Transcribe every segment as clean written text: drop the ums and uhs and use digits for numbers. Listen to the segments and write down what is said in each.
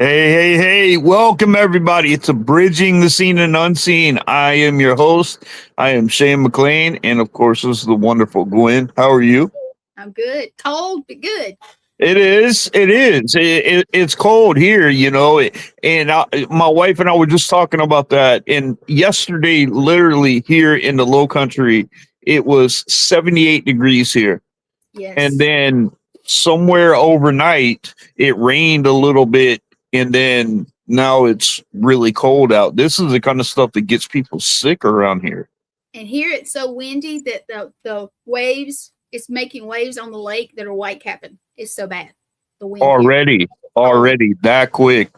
Hey, welcome everybody. It's a Bridging the Seen and Unseen. I am your host. I am Shane McLain. And of course, this is the wonderful Gwen. How are you? I'm good. Cold, but good. It is. It is. It's cold here, my wife and I were just talking about that. And yesterday, literally here in the low country, it was 78 degrees here. And Yes. then somewhere overnight it rained a little bit, and then now it's really cold out. This is the kind of stuff that gets people sick around here. And here it's so windy that the waves, it's making waves on the lake that are white capping. It's so bad. The wind here. Already Oh, already that quick,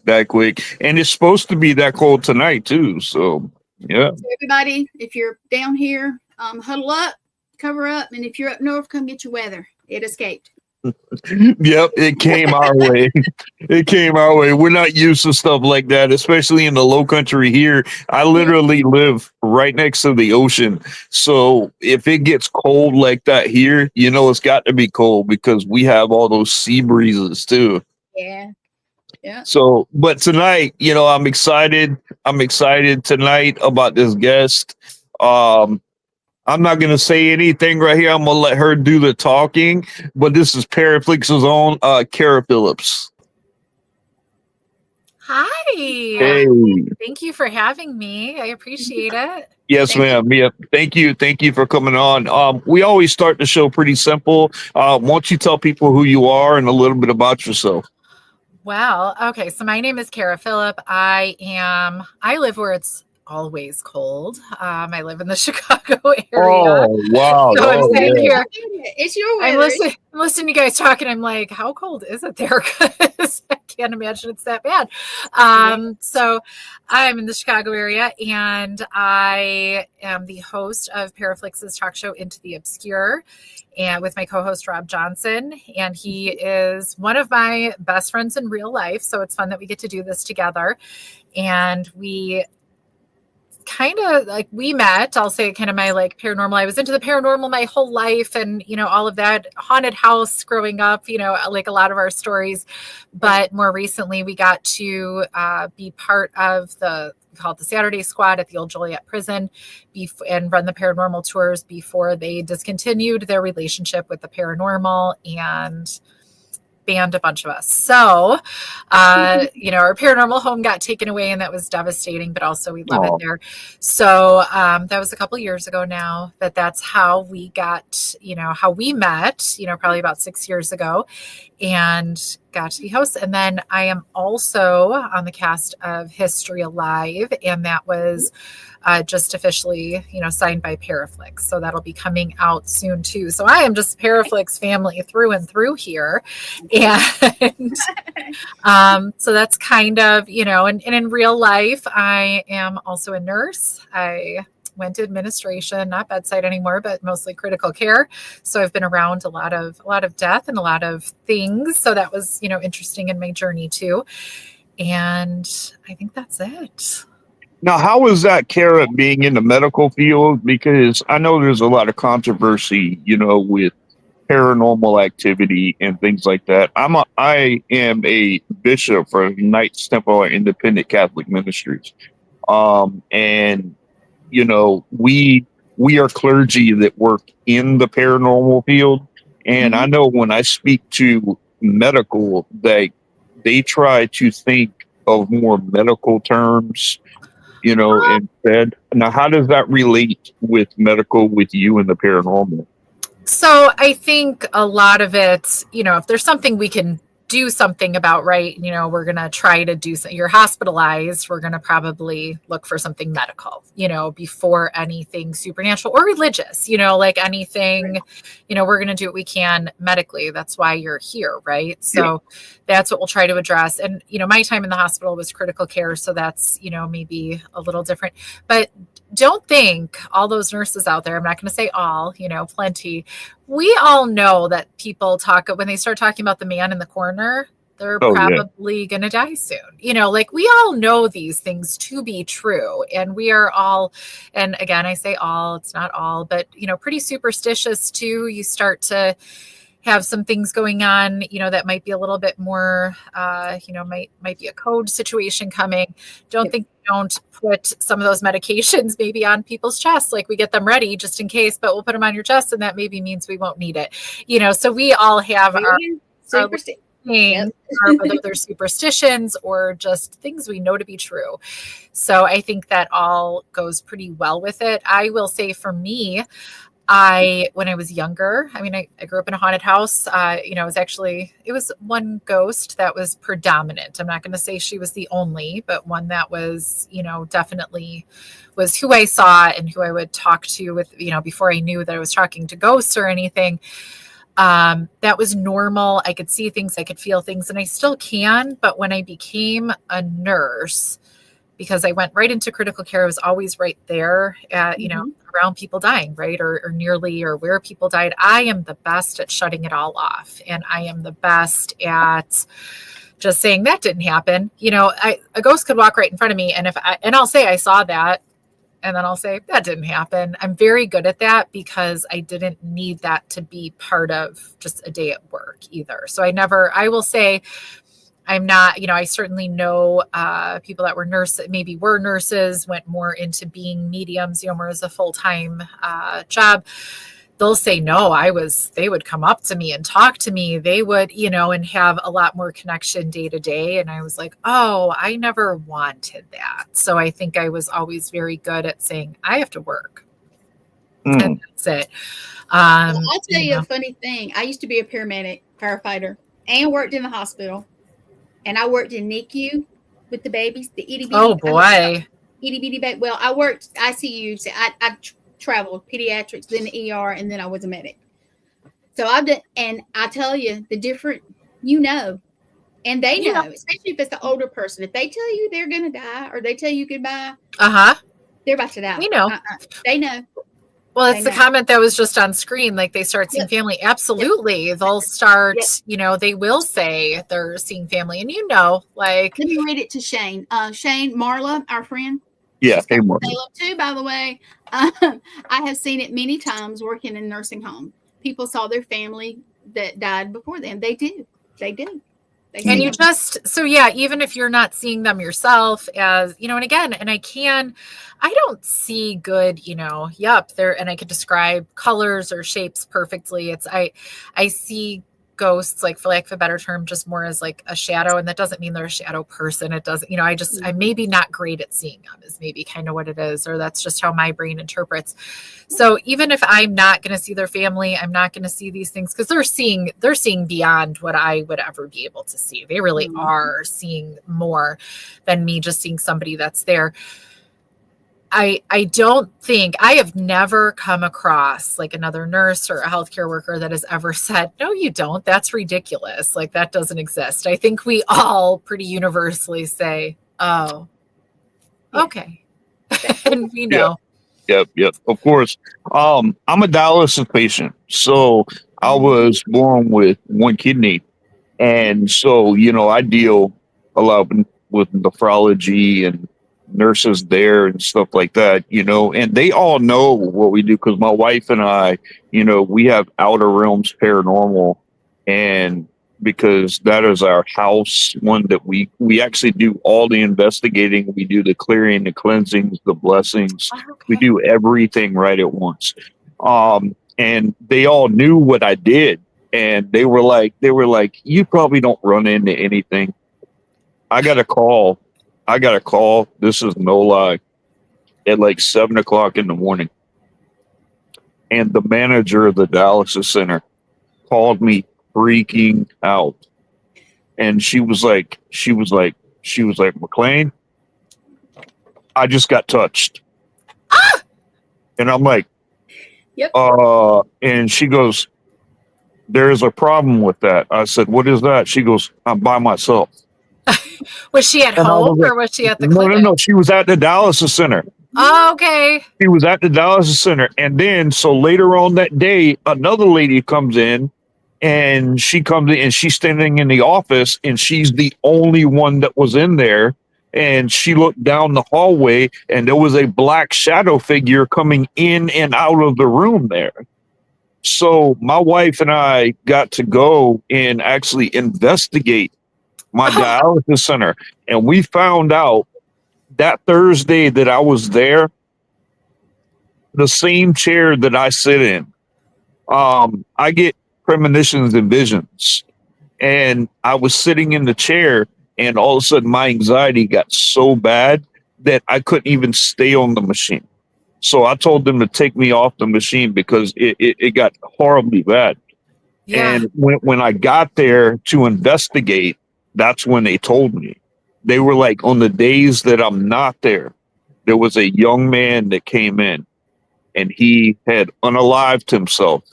and it's supposed to be that cold tonight too, so yeah. so everybody, if you're down here, huddle up, cover up, and if you're up north, come get your weather. It escaped. Yep, it came our way. It came our way. We're not used to stuff like that, especially in the low country here. I Yeah. literally live right next to the ocean. So if it gets cold like that here, it's got to be cold because we have all those sea breezes too. Yeah. Yeah. So, but tonight, I'm excited. I'm excited tonight about this guest. Um, I'm not going to say anything right here. I'm going to let her do the talking. But this is Paraflixx's own Kara Phillips. Hi. Hey, Thank you for having me. I appreciate it. yes, Thank you. ma'am. Yeah, thank you for coming on. We always start the show pretty simple. Why don't you tell people who you are and a little bit about yourself? Well, okay. So my name is Kara Phillip. I live where it's always cold. I live in the Chicago area. Oh, wow. So I'm Oh, sitting yeah. here. It's your I'm weather. listening to you guys talking. I'm like, how cold is it there? Because I can't imagine it's that bad. So I'm in the Chicago area, and I am the host of Paraflixx's talk show Into the Obscure, and with my co-host Rob Johnson. And he is one of my best friends in real life. So it's fun that we get to do this together. And we kind of like we met, I'll say kind of my like paranormal. I was into the paranormal my whole life, and all of that haunted house growing up, like a lot of our stories. But more recently we got to be part of we call it the Saturday Squad at the old Joliet prison and run the paranormal tours before they discontinued their relationship with the paranormal and banned a bunch of us. So, our paranormal home got taken away, and that was devastating, but also we love it Oh, there. So, that was a couple years ago now, but that's how we got, how we met, probably about 6 years ago, and got to be hosts. And then I am also on the cast of History Alive, and that was just officially, signed by Paraflixx. So that'll be coming out soon too. So I am just Paraflixx family through and through here. And so that's kind of, and in real life, I am also a nurse. I went to administration, not bedside anymore, but mostly critical care. So I've been around a lot of death and a lot of things. So that was, interesting in my journey too. And I think that's it. now, how is that, Kara, being in the medical field? Because I know there's a lot of controversy, with paranormal activity and things like that. I am a bishop for Knights Temple Independent Catholic Ministries. And we are clergy that work in the paranormal field. And I Mhm. know when I speak to medical, they try to think of more medical terms, instead. Now, how does that relate with medical with you and the paranormal? So I think a lot of it, if there's something we can do something about, right? We're going to try to do you're hospitalized. We're going to probably look for something medical, before anything supernatural or religious, like anything, we're going to do what we can medically. That's why you're here. Right. Yeah. So that's what we'll try to address. And, my time in the hospital was critical care. So that's, maybe a little different, but don't think all those nurses out there, I'm not going to say all, plenty. We all know that people talk when they start talking about the man in the corner, they're Oh, yeah. probably going to die soon. Like we all know these things to be true. And we are all, and again, I say all, it's not all, but, pretty superstitious too. You start to, have some things going on, that might be a little bit more, might be a code situation coming. Don't put some of those medications maybe on people's chests. Like we get them ready just in case, but we'll put them on your chest and that maybe means we won't need it. So we all have our things, or whether they're superstitions or just things we know to be true. So I think that all goes pretty well with it. I will say for me, when I was younger, I grew up in a haunted house. It was one ghost that was predominant. I'm not going to say she was the only, but one that was, definitely was who I saw and who I would talk to with, before I knew that I was talking to ghosts or anything. That was normal. I could see things, I could feel things, and I still can. But when I became a nurse, because I went right into critical care, I was always right there at, around people dying, right? Or nearly, or where people died. I am the best at shutting it all off. And I am the best at just saying that didn't happen. A ghost could walk right in front of me. And I'll say I saw that. And then I'll say that didn't happen. I'm very good at that because I didn't need that to be part of just a day at work either. So I will say, I'm not, I certainly know people that were maybe were nurses, went more into being mediums, more as a full-time job. They'll say, no, they would come up to me and talk to me. They would, and have a lot more connection day to day. And I was like, oh, I never wanted that. So I think I was always very good at saying, I have to work. And that's it. I'll tell you a funny thing. I used to be a firefighter, and worked in the hospital. And I worked in NICU with the babies, the itty bitty. Oh boy, itty bitty baby. Well, I worked ICU. So I traveled pediatrics, then the ER, and then I was a medic. So I've done, and I tell you the different, and they know, especially if it's the older person. If they tell you they're gonna die or they tell you goodbye, they're about to die. We know. They know. Well, it's the comment that was just on screen. Like they start seeing family. Absolutely. Yep. They'll start, they will say they're seeing family. And let me read it to Shane. Shane Marla, our friend. Yeah. Hey, Marla. Too, by the way. I have seen it many times working in nursing home. People saw their family that died before them. They do. And you even if you're not seeing them yourself as, and again, and I don't see good, there, and I could describe colors or shapes perfectly. I see ghosts, like for lack of a better term, just more as like a shadow. And that doesn't mean they're a shadow person. It doesn't, I'm maybe not great at seeing them is maybe kind of what it is, or that's just how my brain interprets. So even if I'm not going to see their family, I'm not going to see these things because they're seeing beyond what I would ever be able to see. They really are seeing more than me just seeing somebody that's there. I don't think I have never come across like another nurse or a healthcare worker that has ever said, no, you don't. That's ridiculous. Like that doesn't exist. I think we all pretty universally say, oh, okay. And we know. Yep. Of course. I'm a dialysis patient. So I was born with one kidney. And so, I deal a lot with nephrology and nurses there and stuff like that, and they all know what we do because my wife and I, we have Outer Realms Paranormal, and because that is our house one that we actually do all the investigating. We do the clearing, the cleansings, the blessings. Okay. We do everything right at once. And they all knew what I did, and they were like, you probably don't run into anything. I got a call. This is no lie, at like 7:00 in the morning. And the manager of the dialysis center called me freaking out. And she was like, McLain, I just got touched. And I'm like, yep. And she goes, there's a problem with that. I said, what is that? She goes, I'm by myself. Was she at home or was she at the clinic? No. She was at the dialysis center. Oh, okay. She was at the dialysis center. And then, so later on that day, another lady comes in and she's standing in the office and she's the only one that was in there. And she looked down the hallway and there was a black shadow figure coming in and out of the room there. So my wife and I got to go and actually investigate my dialysis center. And we found out that Thursday that I was there, the same chair that I sit in, I get premonitions and visions. And I was sitting in the chair, and all of a sudden my anxiety got so bad that I couldn't even stay on the machine. So I told them to take me off the machine because it got horribly bad. Yeah. And when I got there to investigate, that's when they told me. They were like, on the days that I'm not there, there was a young man that came in and he had unalived himself.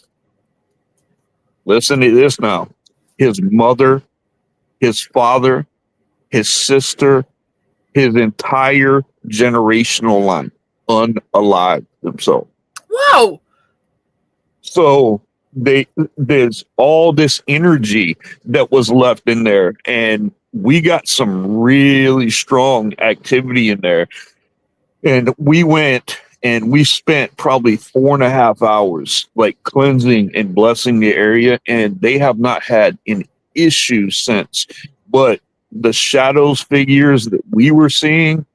Listen to this now. His mother, his father, his sister, his entire generational line unalived himself. Whoa. So there's all this energy that was left in there, and we got some really strong activity in there. And we went and we spent probably 4.5 hours like cleansing and blessing the area, and they have not had an issue since. But the shadows figures that we were seeing,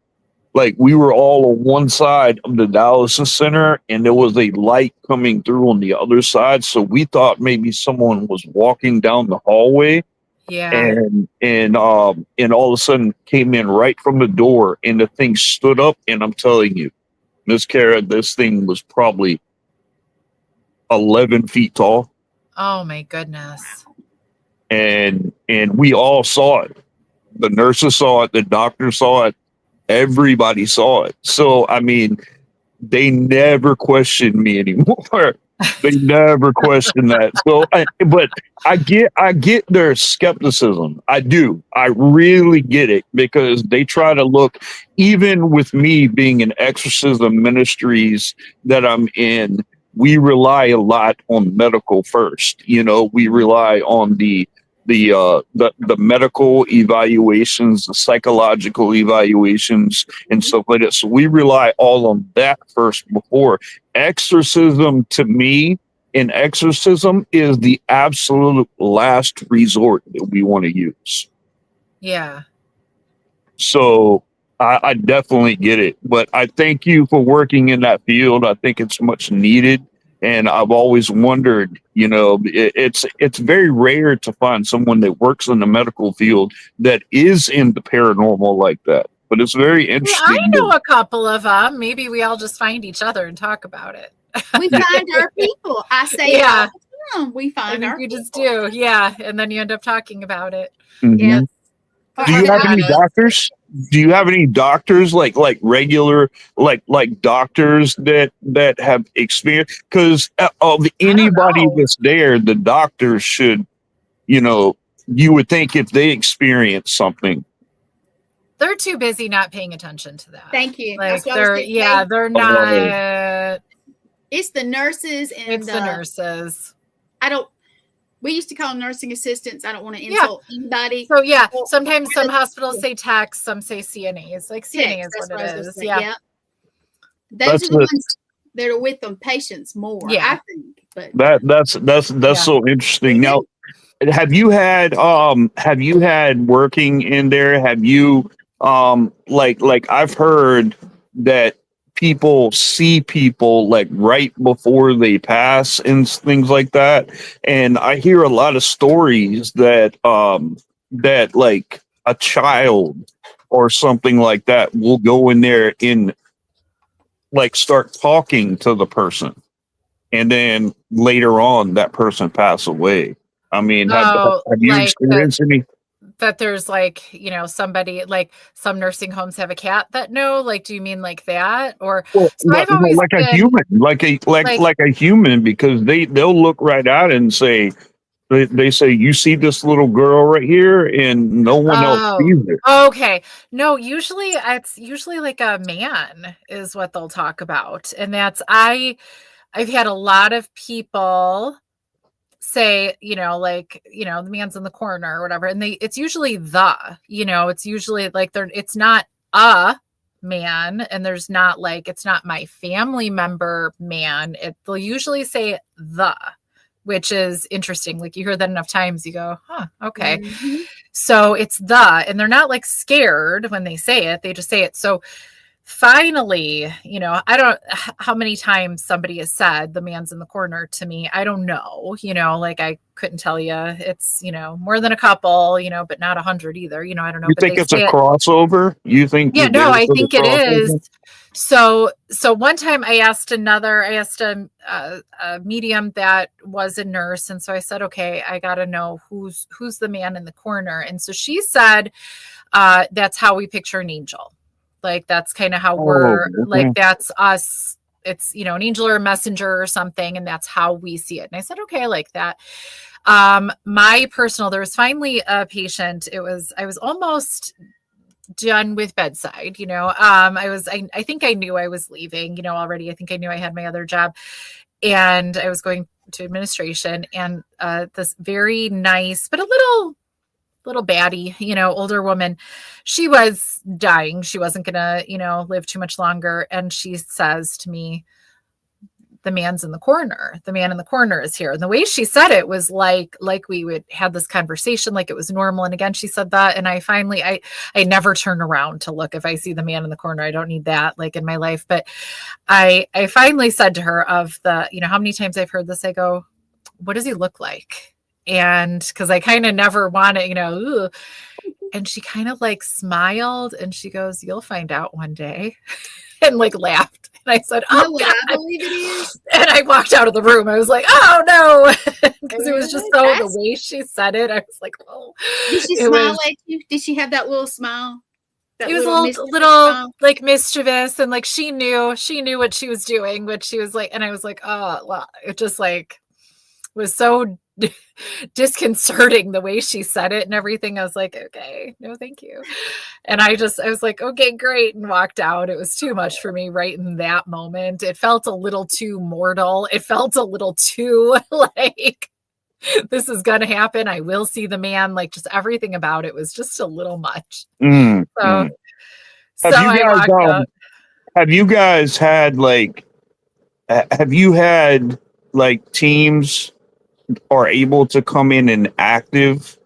like we were all on one side of the dialysis center and there was a light coming through on the other side. So we thought maybe someone was walking down the hallway. Yeah. And all of a sudden came in right from the door and the thing stood up. And I'm telling you, Miss Kara, this thing was probably 11 feet tall. Oh my goodness. And we all saw it. The nurses saw it, the doctor saw it, everybody saw it. So I mean, they never questioned me anymore. They never questioned that. So but I get their skepticism. I do. I really get it, because they try to look, even with me being in exorcism ministries that I'm in, we rely a lot on medical first. You know, we rely on the medical evaluations, the psychological evaluations, and stuff like that. So we rely all on that first before exorcism. To me, an exorcism is the absolute last resort that we want to use. Yeah. So I definitely get it, but I thank you for working in that field. I think it's much needed. And I've always wondered, you know, it's very rare to find someone that works in the medical field that is in the paranormal like that. But it's very interesting. I know a couple of them. Maybe we all just find each other and talk about it. We find our people. I say, Yeah. We find our you people. just do. Yeah. And then you end up talking about it. Mhm. Yes. Do you have any doctors? Do you have any doctors like regular like doctors that have experience? Because of anybody that's there, the doctors should, you know, you would think if they experience something, they're too busy not paying attention to that. Thank you. Like That's what I was thinking. they're not. It's the nurses and It's the nurses. We used to call them nursing assistants. I don't want to insult anybody. So yeah, sometimes some hospitals say techs, some say CNAs. Like CNA is what it is. Yeah. Those are the ones that are with them patients more. Yeah. I think. But that's so interesting. Now, have you had working in there? Have you like I've heard that people see people like right before they pass and things like that, and I hear a lot of stories that that like a child or something like that will go in there and like start talking to the person, and then later on that person pass away. I mean, have you experienced any? That there's like, you know, somebody like some nursing homes have a cat that know, like, do you mean like that? Or like a human, because they'll look right out and say, they say, you see this little girl right here, and no one else sees her. Okay. No, it's usually like a man is what they'll talk about. And that's, I've had a lot of people say, you know, like, you know, the man's in the corner or whatever. And it's usually it's usually like it's not a man, and there's not like, it's not my family member man. They'll usually say the. which is interesting. Like you hear that enough times, you go, huh, okay. Mhm. So it's and they're not like scared when they say it. They just say it. So finally, I don't how many times somebody has said the man's in the corner to me. I don't know, like I couldn't tell you. It's, more than a couple, but not 100 either. I don't know. You But think they it's a say it. crossover? You think Yeah, you're no, there I for the think it is. crossover? So one time I asked a medium that was a nurse. And so I said, okay, I got to know who's the man in the corner. And so she said, that's how we picture an angel. Like, that's kind of how we're like, Okay. that's us. It's, an angel or a messenger or something. And that's how we see it. And I said, okay, I like that. There was finally a patient. I was almost done with bedside, I think I knew I was leaving, already. I think I knew I had my other job, and I was going to administration, and this very nice, but a little baddie, older woman, she was dying. She wasn't gonna, live too much longer. And she says to me, the man's in the corner. The man in the corner is here. And the way she said it was like we would have this conversation, like it was normal. And again, she said that. And I never turn around to look if I see the man in the corner. I don't need that like in my life. But I finally said to her of the, how many times I've heard this, I go, what does he look like? And cause I kind of never want to, ugh. And she kind of like smiled and she goes, you'll find out one day. And like laughed. And I said, oh, what God. I believe it is? And I walked out of the room. I was like, oh no. Because it was just so the way she said it. I was like, oh. Did she smile at you? Did she have that little smile? It was a little like mischievous, and like she knew what she was doing, but she was like, and I was like, oh, well, it just like was so disconcerting the way she said it and everything. I was like, okay, no, thank you. And I was like, okay, great. And walked out. It was too much for me right in that moment. It felt a little too mortal. It felt a little too like, this is going to happen. I will see the man. Like, just everything about it was just a little much. So I walked out. Have you guys had teams are able to come in and active,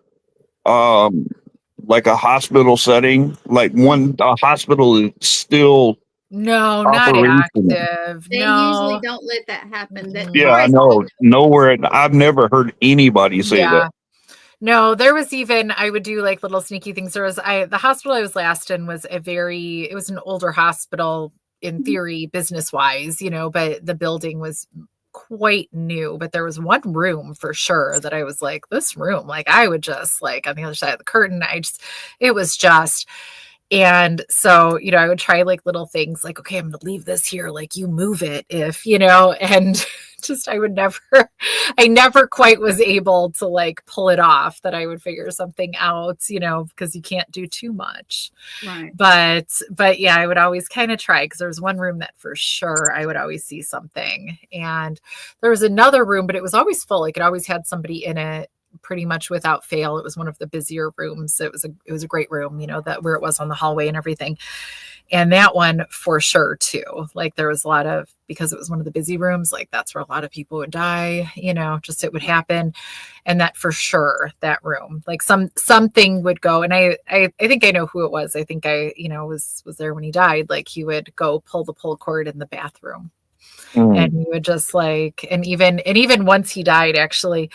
like a hospital setting, like a hospital is still no, not active. They usually don't let that happen. Yeah, I know. Nowhere. I've never heard anybody say that. No, there was even, I would do like little sneaky things. The hospital I was last in was it was an older hospital in theory, business wise, but the building was quite new. But there was one room for sure that I was like, this room, like I would just like on the other side of the curtain, it was just. And so, I would try like little things like, okay, I'm going to leave this here. Like you move it if, and just, I never quite was able to like pull it off, that I would figure something out, because you can't do too much. Right. But yeah, I would always kind of try, because there was one room that for sure I would always see something. And there was another room, but it was always full. Like it always had somebody in it, pretty much without fail. It was one of the busier rooms. It was a great room, that where it was on the hallway and everything. And that one for sure too. Like there was because it was one of the busy rooms, like that's where a lot of people would die, just it would happen. And that for sure, that room, like something would go. And I think I know who it was. I think I, was there when he died. Like he would go pull the pull cord in the bathroom. And he would just like, and even once he died, actually,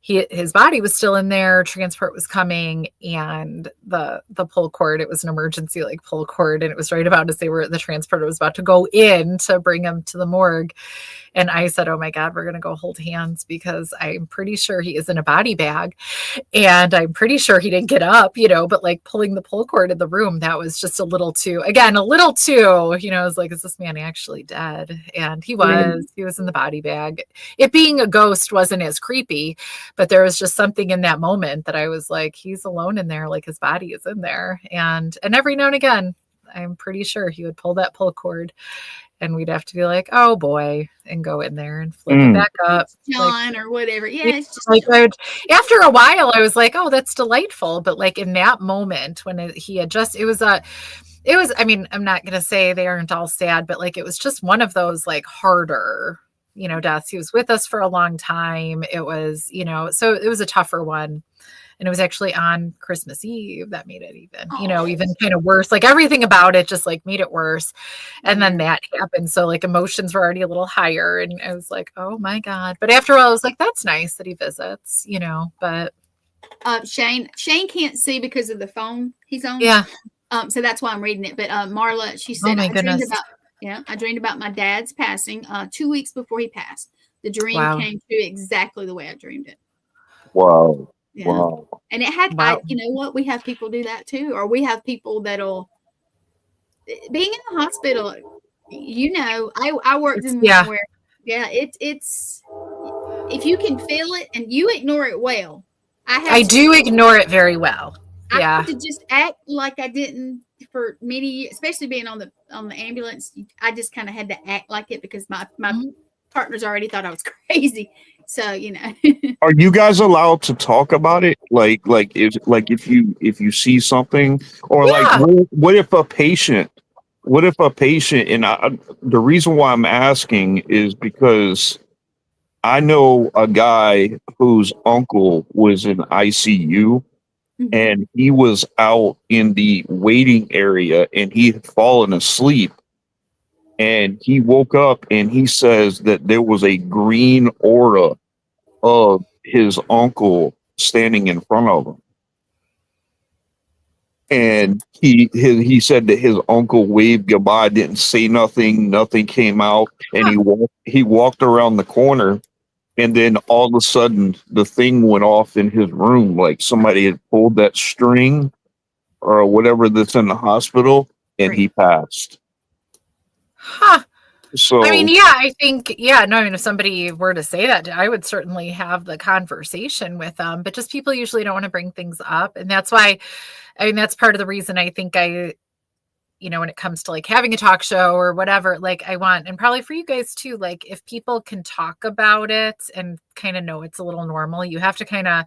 his body was still in there, transport was coming, and the pull cord, it was an emergency like pull cord, and it was right about as the transporter was about to go in to bring him to the morgue. And I said, oh my God, we're going to go hold hands, because I'm pretty sure he is in a body bag, and I'm pretty sure he didn't get up, but like pulling the pull cord in the room, that was just a little too, I was like, is this man actually dead? And he was in the body bag. It being a ghost wasn't as creepy, but there was just something in that moment that I was like, he's alone in there, like his body is in there. And every now and again, I'm pretty sure he would pull that pull cord, and we'd have to be like, oh boy, and go in there and flip it back up. John, or whatever. Yeah. It's just like after a while, I was like, oh, that's delightful. But like in that moment when I'm not going to say they aren't all sad, but like, it was just one of those like harder deaths. He was with us for a long time. It was, so it was a tougher one. And it was actually on Christmas Eve that made it even kind of worse. Like everything about it just like made it worse. And then that happened. So like emotions were already a little higher. And I was like, oh my God. But after all, I was like, that's nice that he visits, but. Shane can't see because of the phone he's on. Yeah. So that's why I'm reading it. But Marla, she said, oh my goodness. I dreamed about my dad's passing 2 weeks before he passed. The dream came true exactly the way I dreamed it. Wow. Yeah. Wow. And it had, you know what? We have people do that too. Or we have people that'll, being in the hospital, I worked in one where, it's, if you can feel it and you ignore it well. I do ignore it very well. I have to just act like I didn't for many years, especially being on the ambulance. I just kind of had to act like it because my partners already thought I was crazy. So, Are you guys allowed to talk about it? If you see something, or what if a patient, and the reason why I'm asking is because I know a guy whose uncle was in ICU, and he was out in the waiting area and he had fallen asleep, and he woke up and he says that there was a green aura of his uncle standing in front of him. And he said that his uncle waved goodbye, didn't say nothing came out, and he walked around the corner, and then all of a sudden the thing went off in his room, like somebody had pulled that string or whatever that's in the hospital, and he passed. Huh. So I mean, I think, if somebody were to say that, I would certainly have the conversation with them, but just people usually don't want to bring things up. And that's why, that's part of the reason I think when it comes to like having a talk show or whatever, like I want, and probably for you guys too, like if people can talk about it and kind of know it's a little normal, you have to kind of,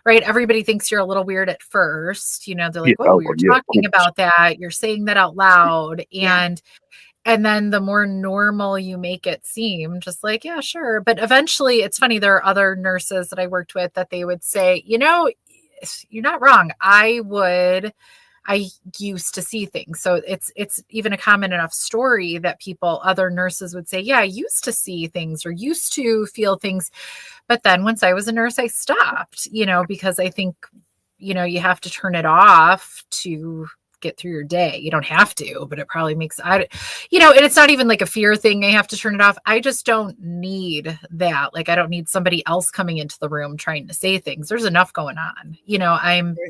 right. Everybody thinks you're a little weird at first, they're like, you're talking about that. You're saying that out loud. And then the more normal you make it seem, just like, yeah, sure. But eventually it's funny. There are other nurses that I worked with that they would say, you're not wrong. I used to see things. So it's even a common enough story that other nurses would say, yeah, I used to see things or used to feel things. But then once I was a nurse, I stopped, because I think, you have to turn it off to get through your day. You don't have to, but it probably makes, and it's not even like a fear thing. I have to turn it off. I just don't need that. Like, I don't need somebody else coming into the room trying to say things. There's enough going on.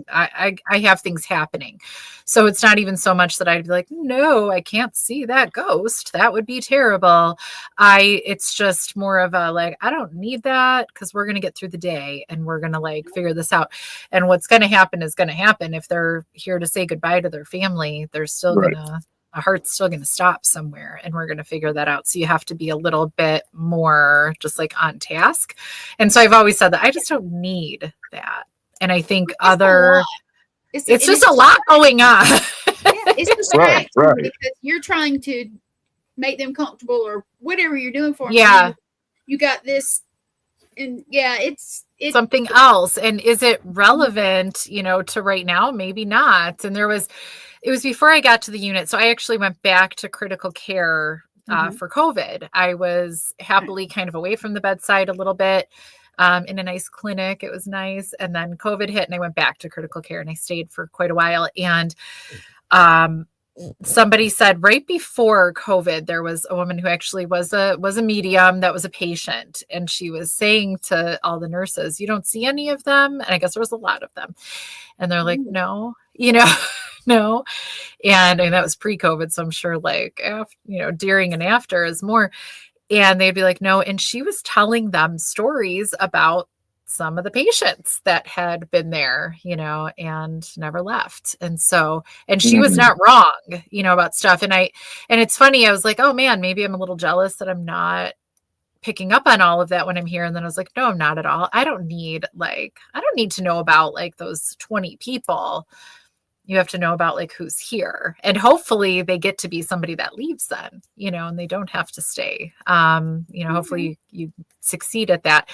I have things happening. So it's not even so much that I'd be like, no, I can't see that ghost. That would be terrible. It's just more of a, like, I don't need that because we're going to get through the day and we're going to like figure this out. And what's going to happen is going to happen. If they're here to say goodbye to their family, they're still a heart's still going to stop somewhere, and we're going to figure that out. So you have to be a little bit more just like on task. And so I've always said that I just don't need that. And I think it's just a lot going on. It's distracting because you're trying to make them comfortable or whatever you're doing for them. Yeah. You got this. And it's something else. And is it relevant, to right now? Maybe not. And it was before I got to the unit. So I actually went back to critical care for COVID. I was happily kind of away from the bedside a little bit in a nice clinic. It was nice. And then COVID hit and I went back to critical care and I stayed for quite a while. And somebody said right before COVID, there was a woman who actually was a medium that was a patient. And she was saying to all the nurses, you don't see any of them. And I guess there was a lot of them. And they're like, no, no. And that was pre-COVID. So I'm sure like, after, during and after is more. And they'd be like, no. And she was telling them stories about some of the patients that had been there, and never left. And so, and she was not wrong, about stuff. And it's funny. I was like, oh man, maybe I'm a little jealous that I'm not picking up on all of that when I'm here. And then I was like, no, I'm not at all. I don't need to know about like those 20 people you have to know about like who's here, and hopefully they get to be somebody that leaves then, and they don't have to stay. Hopefully you succeed at that.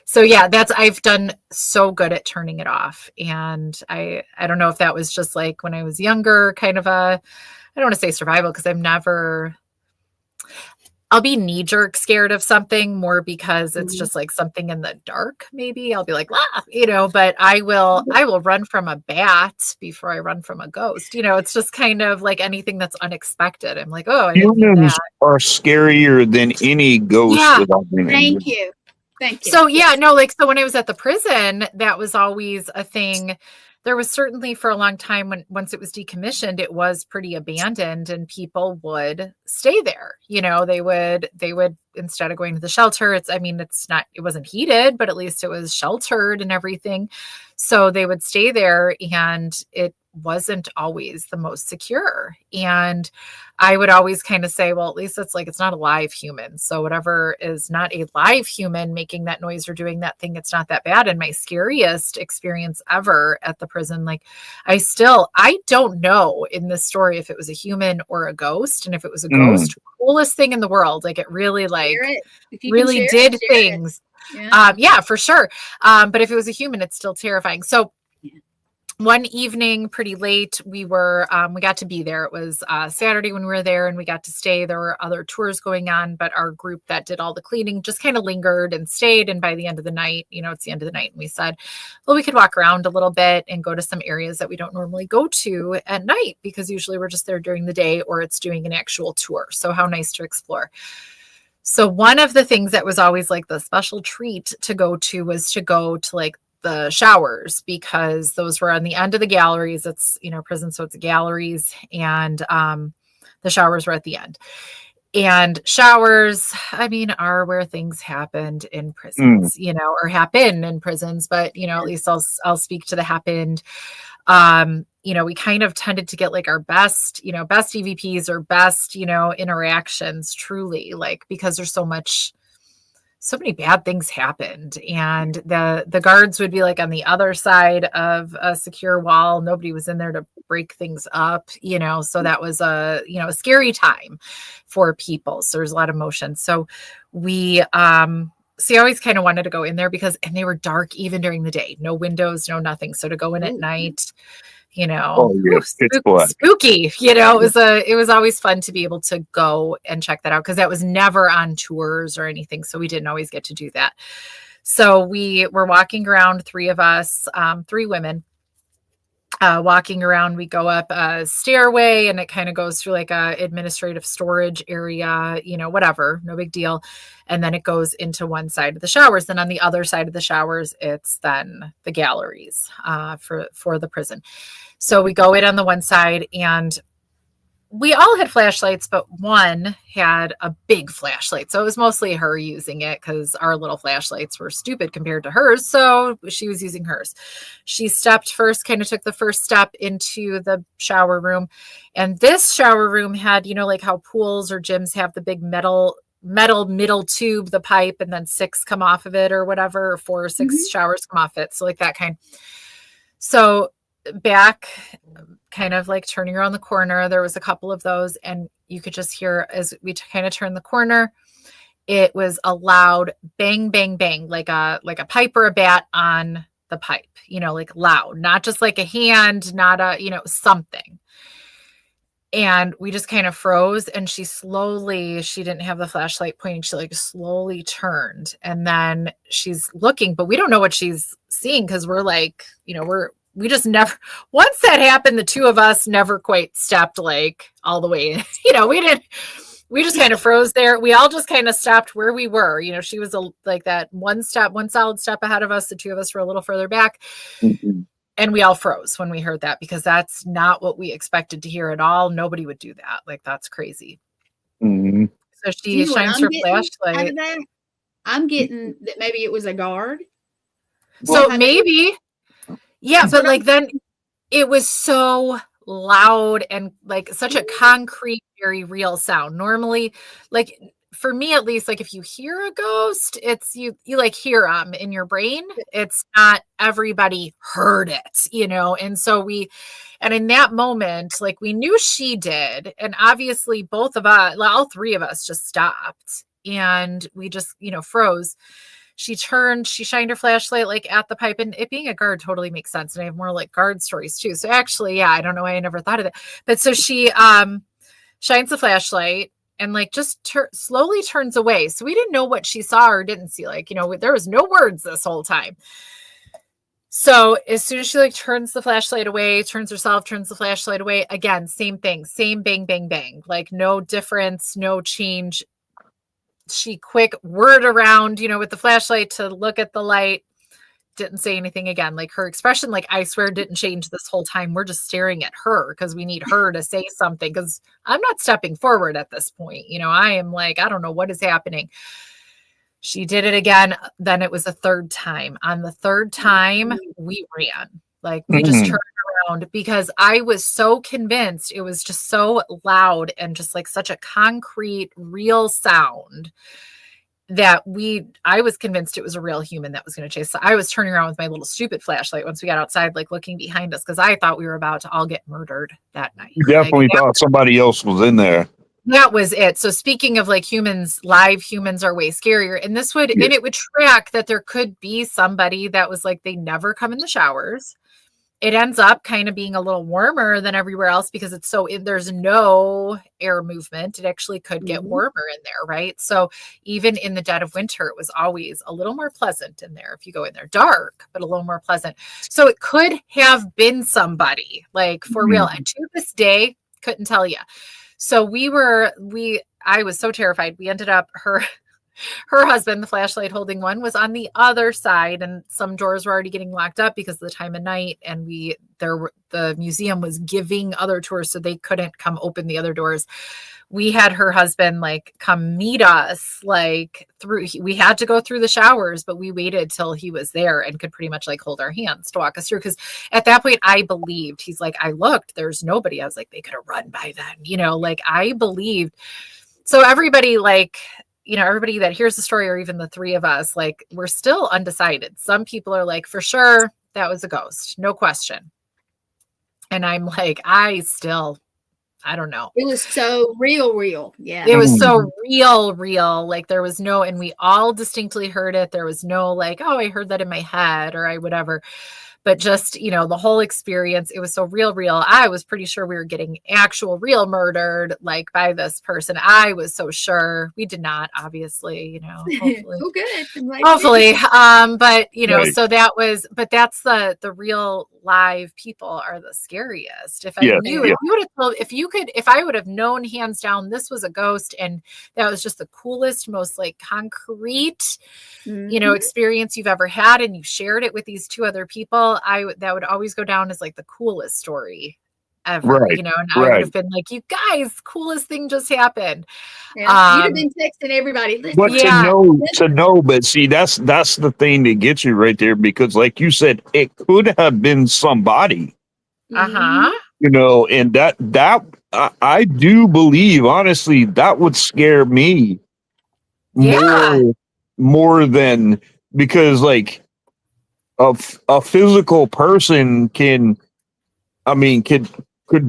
So yeah, I've done so good at turning it off. And I don't know if that was just like when I was younger, kind of I don't want to say survival, because I'll be knee jerk scared of something more because it's just like something in the dark. Maybe I'll be like, but I will run from a bat before I run from a ghost. It's just kind of like anything that's unexpected. I'm like, oh, I didn't mean Humans that. are scarier than any ghost Yeah. without being Thank you. So yeah, no, like, so when I was at the prison, that was always a thing. There was certainly for a long time once it was decommissioned, it was pretty abandoned and people would stay there. They would, instead of going to the shelter, it wasn't heated, but at least it was sheltered and everything. So they would stay there, and it wasn't always the most secure. And I would always kind of say, well, at least it's not a live human. So whatever is not a live human making that noise or doing that thing, it's not that bad. And my scariest experience ever at the prison, like I don't know in this story if it was a human or a ghost. And if it was a ghost, coolest thing in the world. Like it really really did things. Yeah, for sure. But if it was a human, it's still terrifying. So one evening, pretty late, we got to be there. It was Saturday when we were there, and we got to stay. There were other tours going on, but our group that did all the cleaning just kind of lingered and stayed. And by the end of the night, it's the end of the night, and we said, well, we could walk around a little bit and go to some areas that we don't normally go to at night, because usually we're just there during the day, or it's doing an actual tour. So how nice to explore. So one of the things that was always like the special treat to go to was to go to like the showers, because those were on the end of the galleries. It's, prison. So it's galleries, and the showers were at the end. And showers, are where things happened in prisons, or happen in prisons, but, at least I'll speak to the happened. We kind of tended to get like our best EVPs or best, interactions, truly, like, because there's so many bad things happened. And the guards would be like on the other side of a secure wall. Nobody was in there to break things up, so that was a scary time for people. So there's a lot of emotion. So we, I always kind of wanted to go in there and they were dark even during the day, no windows, no nothing. So to go in at night, spooky, it was always fun to be able to go and check that out, because that was never on tours or anything. So we didn't always get to do that. So we were walking around, three of us, three women, walking around. We go up a stairway, and it kind of goes through like a administrative storage area, whatever, no big deal. And then it goes into one side of the showers. Then on the other side of the showers, it's then the galleries for the prison. So we go in on the one side, and we all had flashlights, but one had a big flashlight. So it was mostly her using it, because our little flashlights were stupid compared to hers. So she was using hers. She stepped first, kind of took the first step into the shower room. And this shower room had, like how pools or gyms have the big metal middle tube, the pipe, and then 6 come off of it or whatever, or 4 or 6 showers come off it. So like that kind. So back, kind of like turning around the corner, there was a couple of those, and you could just hear, as we kind of turned the corner, it was a loud bang, bang, bang, like a pipe or a bat on the pipe, like loud, not just like a hand, not a, something. And we just kind of froze, and she didn't have the flashlight pointing. She like slowly turned, and then she's looking, but we don't know what she's seeing, because we're like, we just never, once that happened, the two of us never quite stepped like all the way, we just kind of froze there. We all just kind of stopped where we were. She was like that one solid step ahead of us. The two of us were a little further back. And we all froze when we heard that, because that's not what we expected to hear at all. Nobody would do that. Like, that's crazy. So she shines her flashlight. I'm getting that maybe it was a guard. So maybe. Yeah, but like then it was so loud and like such a concrete, very real sound. Normally, like for me at least, like if you hear a ghost, it's you like hear them in your brain. It's not everybody heard it, and so and in that moment, like we knew she did, and obviously both of us, all three of us just stopped and we just froze. She shined her flashlight like at the pipe, and it being a guard totally makes sense, and I have more like guard stories too. So actually, yeah, I don't know why I never thought of that. But so she shines the flashlight and like just slowly turns away. So we didn't know what she saw or didn't see. Like, there was no words this whole time. So as soon as she like turns the flashlight away, turns the flashlight away, again, same thing, same bang, bang, bang, like no difference, no change. She quick whirred around, with the flashlight to look at the light. Didn't say anything again. Like her expression, like I swear, didn't change this whole time. We're just staring at her because we need her to say something, because I'm not stepping forward at this point. I am like, I don't know what is happening. She did it again. Then it was a third time. On the third time, we ran. Like we just turned around because I was so convinced it was just so loud and just like such a concrete, real sound that I was convinced it was a real human that was going to chase. So I was turning around with my little stupid flashlight once we got outside, like looking behind us, because I thought we were about to all get murdered that night. You definitely thought somebody else was in there. That was it. So speaking of like humans, live humans are way scarier. And and it would track that there could be somebody that was like, they never come in the showers. It ends up kind of being a little warmer than everywhere else because it's there's no air movement. It actually could get warmer in there, right? So even in the dead of winter, it was always a little more pleasant in there if you go in there. Dark, but a little more pleasant. So it could have been somebody, like for real. And to this day, couldn't tell you. So I was so terrified. We ended up, her husband, the flashlight holding one, was on the other side, and some doors were already getting locked up because of the time of night. And the museum was giving other tours, so they couldn't come open the other doors. We had her husband like come meet us, like we had to go through the showers, but we waited till he was there and could pretty much like hold our hands to walk us through. Cause at that point I believed, he's like, I looked, there's nobody. I was like, they could have run by then, like I believed. So everybody like, everybody that hears the story, or even the three of us, like we're still undecided. Some people are like, for sure, that was a ghost, no question. And I'm like, I don't know. It was so real. Yeah. It was so real. Like there was no, and we all distinctly heard it. There was no like, oh, I heard that in my head or whatever. But just, the whole experience, it was so real. I was pretty sure we were getting actual real murdered, like by this person. I was so sure. We did not, obviously, hopefully. Oh, good. Hopefully. But, Right. so that's the real live people are the scariest. If I knew, if I would have known hands down, this was a ghost and that was just the coolest, most like concrete, experience you've ever had, and you shared it with these two other people, that would always go down as like the coolest story ever, Right, and I would have been like, you guys, coolest thing just happened. Yeah, you'd have been texting everybody. But to know, but see, that's the thing that gets you right there, because like you said, it could have been somebody. And that I do believe, honestly, that would scare me more than, because like a physical person could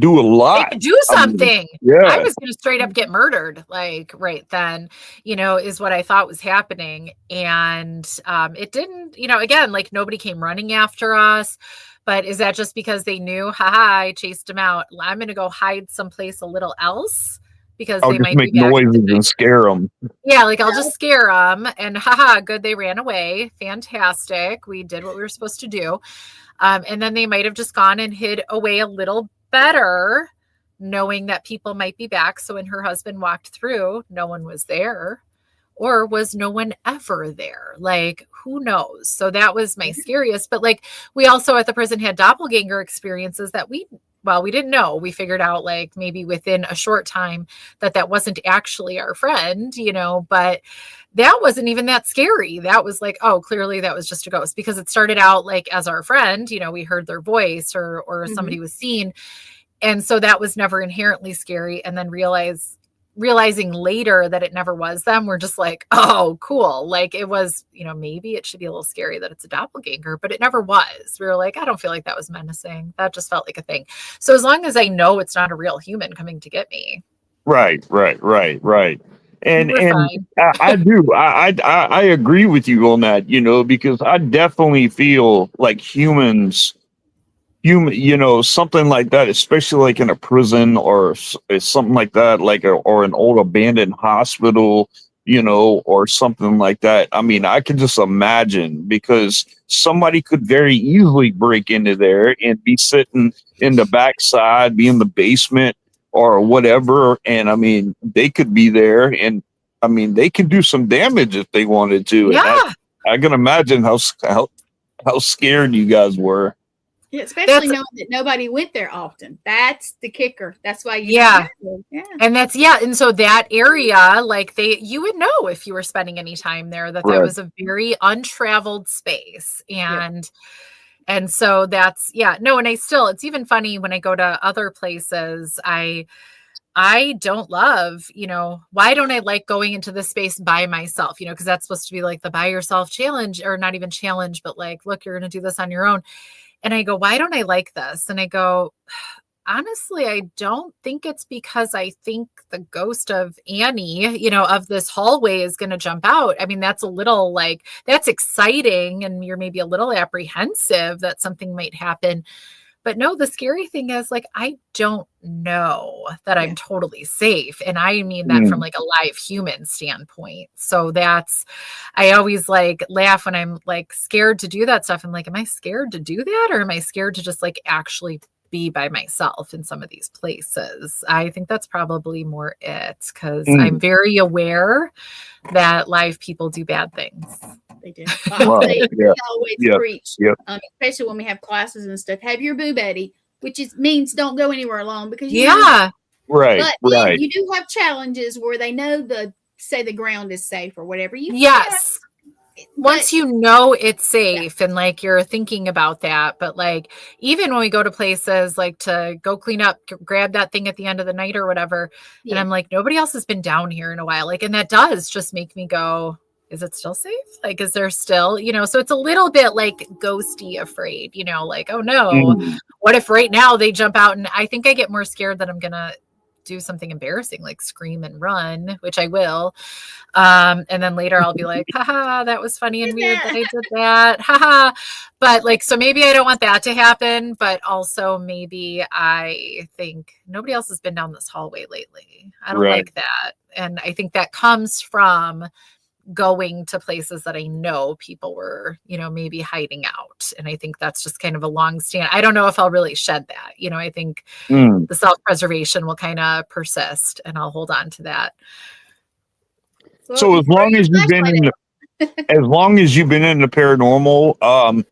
do a lot. They could do something. I was going to straight up get murdered, like right then, is what I thought was happening. And it didn't, again, like nobody came running after us. But is that just because they knew, I chased him out? I'm going to go hide someplace a little else because I'll they just might make be back noises and scare them. Yeah, like I'll just scare them, and good, they ran away. Fantastic. We did what we were supposed to do. And then they might have just gone and hid away a little better, knowing that people might be back. So when her husband walked through, no one was there. Or was no one ever there? Like, who knows? So that was my scariest. But like, we also at the prison had doppelganger experiences that we didn't know. We figured out like maybe within a short time that wasn't actually our friend, but that wasn't even that scary. That was like, oh, clearly that was just a ghost, because it started out like as our friend, we heard their voice or somebody was seen. And so that was never inherently scary. And then realize realizing later that it never was them, we're just like, oh, cool. Like it was, maybe it should be a little scary that it's a doppelganger, but it never was. We were like, I don't feel like that was menacing. That just felt like a thing. So as long as I know it's not a real human coming to get me. Right. And We're fine. I do. I agree with you on that, because I definitely feel like something like that, especially like in a prison or something like that, like or an old abandoned hospital, or something like that. I mean, I can just imagine, because somebody could very easily break into there and be sitting in the backside, be in the basement or whatever. And I mean, they could be there, and I mean, they could do some damage if they wanted to. Yeah. And I can imagine how scared you guys were. Yeah, especially knowing that nobody went there often. That's the kicker. That's why you yeah. Yeah. And so that area, like you would know if you were spending any time there that was a very untraveled space. And so that's and it's even funny when I go to other places, I don't love, why don't I like going into this space by myself, because that's supposed to be like the by yourself challenge, or not even challenge, but like, look, you're going to do this on your own. And I go, why don't I like this? And I go, honestly, I don't think it's because I think the ghost of Annie, of this hallway is going to jump out. I mean, that's a little like, that's exciting. And you're maybe a little apprehensive that something might happen. But no, the scary thing is, like, I don't know that I'm totally safe. And I mean that from like a live human standpoint. So I always like laugh when I'm like scared to do that stuff. I'm like, am I scared to do that? Or am I scared to just like actually be by myself in some of these places? I think that's probably more it, because I'm very aware that live people do bad things. They do. They always preach, especially when we have classes and stuff. Have your boo buddy, which means don't go anywhere alone, because right. But you do have challenges where they know say the ground is safe or whatever. Once you know it's safe and like you're thinking about that, but like even when we go to places like to go clean up, grab that thing at the end of the night or whatever, and I'm like, nobody else has been down here in a while, like, and that does just make me go, is it still safe? Like, is there still, so it's a little bit like ghosty afraid, like, oh no, what if right now they jump out? And I think I get more scared that I'm gonna do something embarrassing, like scream and run, which I will. And then later I'll be like, haha, that was funny and weird that I did that. Haha. But like, so maybe I don't want that to happen, but also maybe I think nobody else has been down this hallway lately. I don't like that. And I think that comes from going to places that I know people were, maybe hiding out. And I think that's just kind of a long stand. I don't know if I'll really shed that. I think the self-preservation will kind of persist, and I'll hold on to that. So as long as you've been in the paranormal,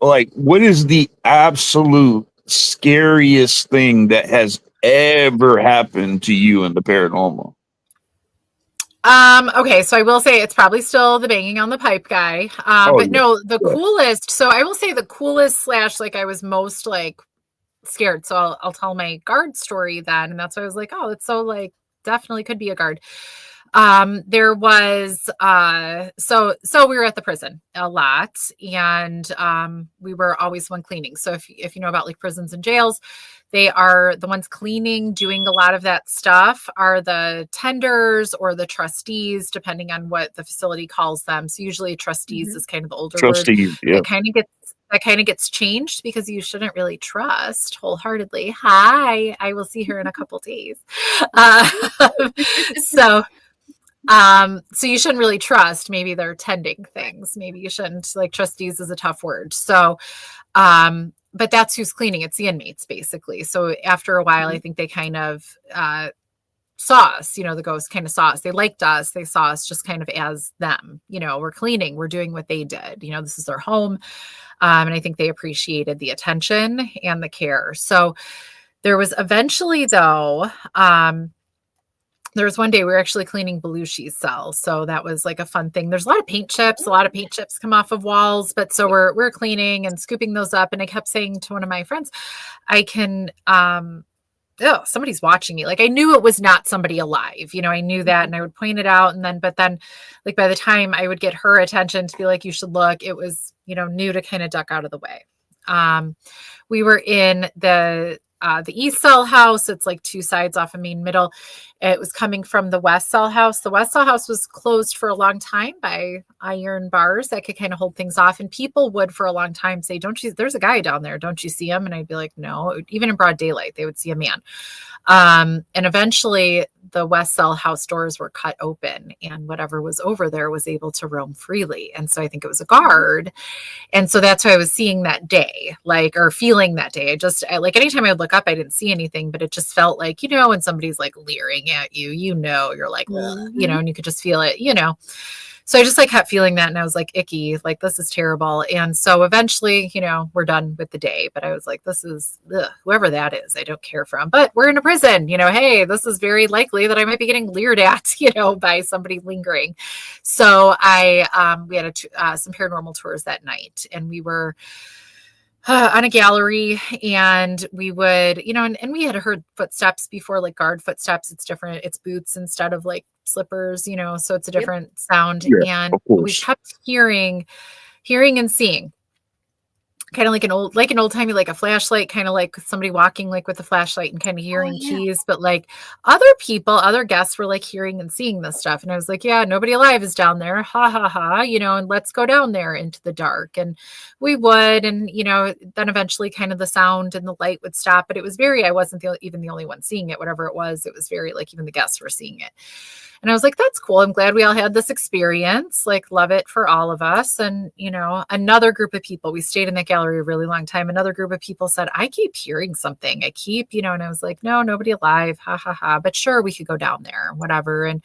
like, what is the absolute scariest thing that has ever happened to you in the paranormal? Okay, so I will say it's probably still the banging on the pipe guy. No, the coolest. So I will say the coolest / like I was most like scared. So I'll tell my guard story then. And that's why I was like, oh, it's so like definitely could be a guard. There was, so we were at the prison a lot, and, we were always one cleaning. So if you know about like prisons and jails, they are the ones cleaning, doing a lot of that stuff are the tenders or the trustees, depending on what the facility calls them. So usually trustees is kind of the older word. It kind of gets changed because you shouldn't really trust wholeheartedly. Hi, I will see her in a couple days. So you shouldn't really trust. Maybe they're tending things. Maybe you shouldn't, like, trustees is a tough word. So, but that's who's cleaning. It's the inmates basically. So after a while, I think they kind of, saw us, the ghosts kind of saw us. They liked us. They saw us just kind of as them, we're cleaning, we're doing what they did, this is their home. And I think they appreciated the attention and the care. So there was eventually though, there was one day we were actually cleaning Belushi's cell. So that was like a fun thing. There's a lot of paint chips. A lot of paint chips come off of walls. But so we're cleaning and scooping those up. And I kept saying to one of my friends, I can oh, somebody's watching me. Like I knew it was not somebody alive, you know, I knew that, and I would point it out. And then, but then like by the time I would get her attention to be like, you should look, it was, you know, knew to kind of duck out of the way. We were in the east cell house. It's like two sides off of main middle. It was coming from the west cell house. The west cell house was closed for a long time by iron bars that could kind of hold things off. And people would for a long time say, don't you, there's a guy down there. Don't you see him? And I'd be like, no, even in broad daylight, they would see a man. And eventually the west cell house doors were cut open and whatever was over there was able to roam freely. And so I think it was a guard. And so that's what I was seeing that day, like, or feeling that day. Like anytime I would look up, I didn't see anything, but it just felt like, you know, when somebody's like leering at you, you know, you're like, you know, and you could just feel it, you know. So I just like kept feeling that. And I was like, icky, like, this is terrible. And so eventually, you know, we're done with the day, but I was like, this is whoever that is, I don't care from, but we're in a prison, you know, hey, this is very likely that I might be getting leered at, you know, by somebody lingering. So we had some paranormal tours that night, and we were on a gallery, and we would, you know, and we had heard footsteps before, like guard footsteps. It's different. It's boots instead of like slippers, you know, so it's a different sound. Yeah, And we kept hearing and seeing kind of like an old timey, like a flashlight, kind of like somebody walking like with a flashlight and kind of hearing keys. But like other guests were like hearing and seeing this stuff. And I was like, yeah, nobody alive is down there. Ha ha ha, you know, and let's go down there into the dark. And we would, and, you know, then eventually kind of the sound and the light would stop, but it was I wasn't even the only one seeing it, whatever it was very like, even the guests were seeing it. And I was like, that's cool. I'm glad we all had this experience. Like, love it for all of us. And, you know, another group of people, we stayed in that gallery a really long time. Another group of people said, I keep hearing something. You know, and I was like, no, nobody alive. Ha ha ha. But sure, we could go down there, whatever. And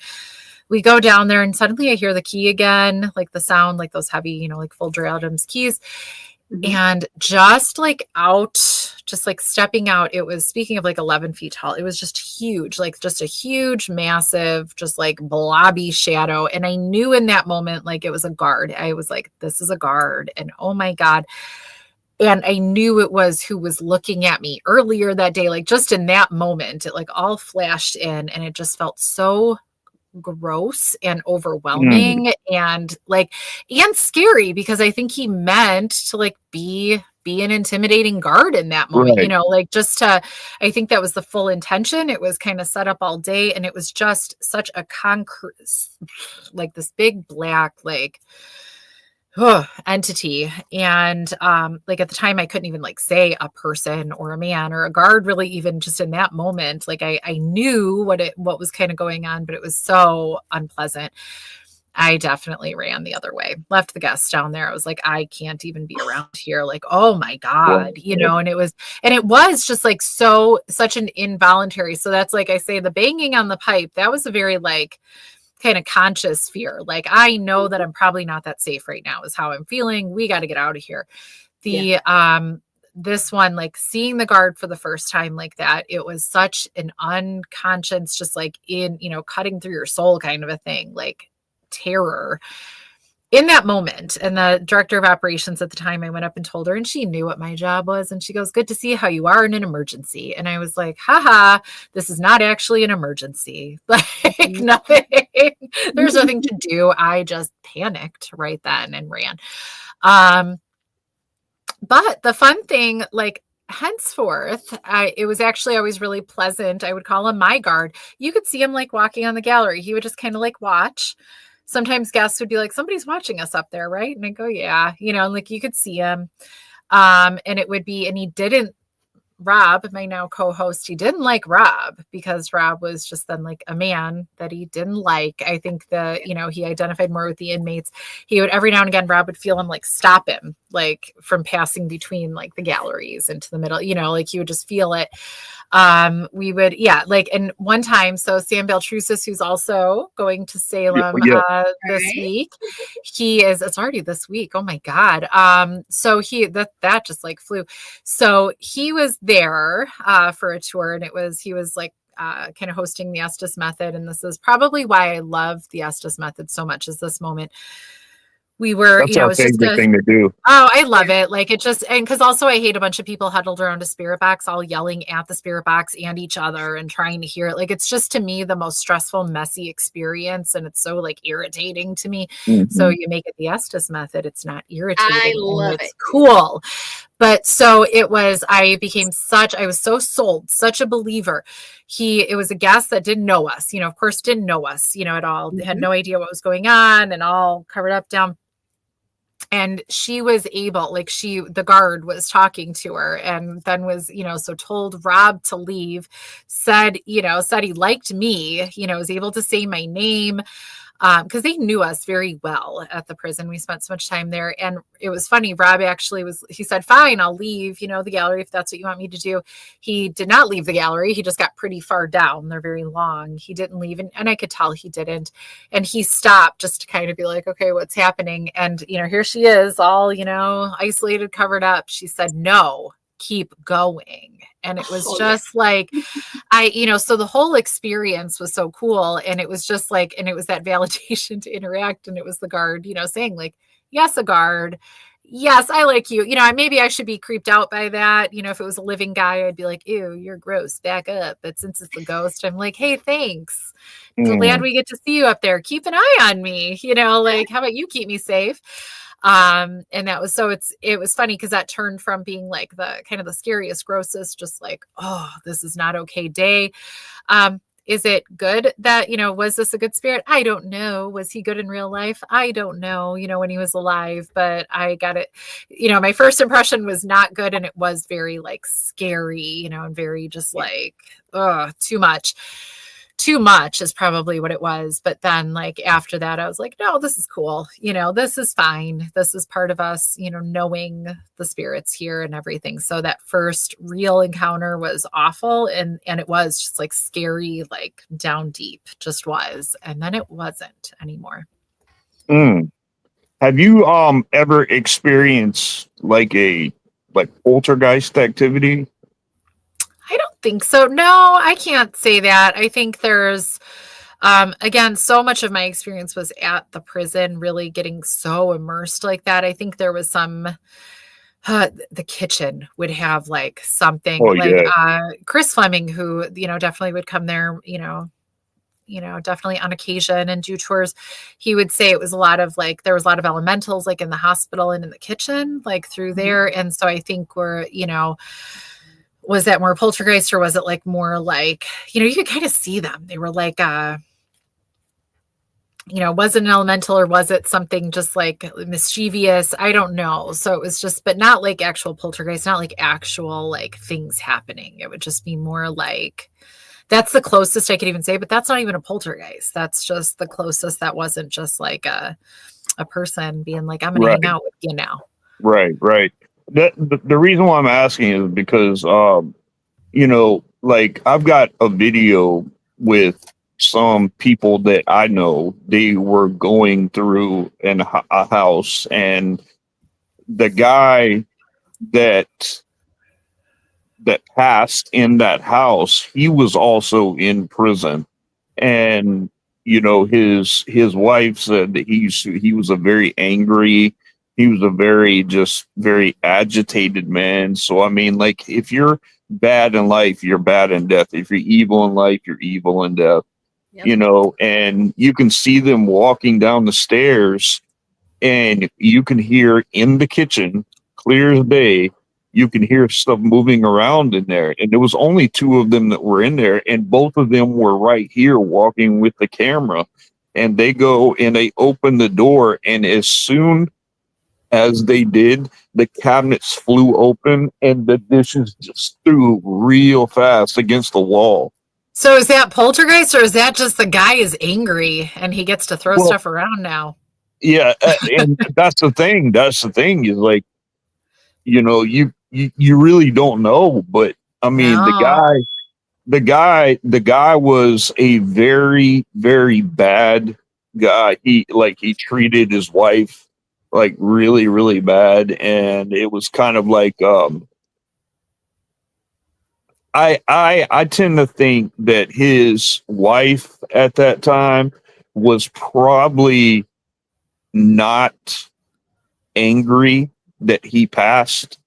we go down there, and suddenly I hear the key again, like the sound, like those heavy, you know, like Folger Adams keys. And just like stepping out, it was, speaking of like 11 feet tall, it was just huge, like just a huge, massive, just like blobby shadow. And I knew in that moment, like it was a guard. I was like, this is a guard. And oh my God. And I knew it was who was looking at me earlier that day. Like just in that moment, it like all flashed in, and it just felt so gross and overwhelming and scary, because I think he meant to like be an intimidating guard in that moment, you know, like I think that was the full intention. It was kind of set up all day, and it was just such a concrete, like this big black, like entity. And like at the time I couldn't even like say a person or a man or a guard, really, even just in that moment. Like I knew what was kind of going on, but it was so unpleasant. I definitely ran the other way, left the guests down there. I was like, I can't even be around here. Like, oh my God, you know, and it was just like such an involuntary. So that's like I say, the banging on the pipe, that was a very like kind of conscious fear. Like, I know that I'm probably not that safe right now is how I'm feeling. We got to get out of here. This one, like seeing the guard for the first time like that, it was such an unconscious, just like in, you know, cutting through your soul kind of a thing, like terror in that moment. And the director of operations at the time, I went up and told her, and she knew what my job was. And she goes, good to see how you are in an emergency. And I was like, haha, this is not actually an emergency. Like nothing, there's nothing to do. I just panicked right then and ran. But the fun thing, like henceforth, it was actually always really pleasant. I would call him my guard. You could see him like walking on the gallery. He would just kind of like watch. Sometimes guests would be like, somebody's watching us up there, right? And I go, yeah, you know, and like you could see him. And it would be, and he didn't, Rob, my now co-host, he didn't like Rob because Rob was just then like a man that he didn't like. I think he identified more with the inmates. He would, every now and again, Rob would feel him like stop him, like from passing between like the galleries into the middle, you know, like he would just feel it. We would, and one time, so Sam Beltrusis, who's also going to Salem this week, it's already this week. Oh my God. So that just like flew. So he was there, for a tour, and he was like, kind of hosting the Estes method. And this is probably why I love the Estes method so much, is this moment we were, That's our it's just favorite thing to do. oh, I love it. Like it just, and because also I hate a bunch of people huddled around a spirit box, all yelling at the spirit box and each other and trying to hear it. Like it's just to me the most stressful, messy experience. And it's so like irritating to me. So you make it the Estes method. It's not irritating. I love it's it. cool. But so it was, I was so sold, such a believer. It was a guest that didn't know us, of course, didn't know us, at all. They had no idea what was going on and all covered up down. And she was able, the guard was talking to her and then was, so told Rob to leave, said he liked me, was able to say my name. Because they knew us very well at the prison. We spent so much time there. And it was funny. Rob actually he said, fine, I'll leave, the gallery if that's what you want me to do. He did not leave the gallery. He just got pretty far down. They're very long. He didn't leave. And I could tell he didn't. And he stopped just to kind of be like, okay, what's happening? And, here she is all, isolated, covered up. She said, no, keep going. And it was just like, so the whole experience was so cool. And it was just like, and it was that validation to interact. And it was the guard, saying like, yes, a guard. Yes, I like you. Maybe I should be creeped out by that. If it was a living guy, I'd be like, ew, you're gross, back up. But since it's a ghost, I'm like, hey, thanks. Glad we get to see you up there. Keep an eye on me. Like, how about you keep me safe? And that was, it was funny because that turned from being like the kind of the scariest, grossest, just like, oh, this is not okay day. Is it good that, was this a good spirit? I don't know. Was he good in real life? I don't know, when he was alive, but I got it. My first impression was not good. And it was very like scary, and very just like, too much. Too much is probably what it was. But then like after that, I was like, no, this is cool. This is fine. This is part of us, knowing the spirits here and everything. So that first real encounter was awful. And it was just like scary, like down deep, just was. And then it wasn't anymore. Have you ever experienced like poltergeist activity? I don't think so. No, I can't say that. I think there's, again, so much of my experience was at the prison, really getting so immersed like that. I think there was some, the kitchen would have like something Chris Fleming, who, definitely would come there, definitely on occasion and do tours. He would say it was a lot of like, there was a lot of elementals like in the hospital and in the kitchen, like through there. And so I think we're, was that more poltergeist or was it like more like, you could kind of see them. They were like, was it an elemental or was it something just like mischievous? I don't know. So it was just, but not like actual poltergeist, not like actual like things happening. It would just be more like, that's the closest I could even say, but that's not even a poltergeist. That's just the closest. That wasn't just like a person being like, I'm going to hang out with you now. Right. The reason why I'm asking is because, like I've got a video with some people that I know. They were going through a house, and the guy that passed in that house, he was also in prison, and his wife said that he was a very angry. He was a very agitated man. So, I mean, like, if you're bad in life, you're bad in death. If you're evil in life, you're evil in death. Yep. And you can see them walking down the stairs, and you can hear in the kitchen, clear as day, you can hear stuff moving around in there. And there was only two of them that were in there, and both of them were right here walking with the camera. And they go and they open the door, and as soon as they did, the cabinets flew open and the dishes just threw real fast against the wall. So is that poltergeist, or is that just the guy is angry and he gets to throw stuff around now? Yeah, and that's the thing. That's the thing is like, you really don't know. But I mean, the guy was a very, very bad guy. He treated his wife like really, really bad. And it was kind of like, I tend to think that his wife at that time was probably not angry that he passed,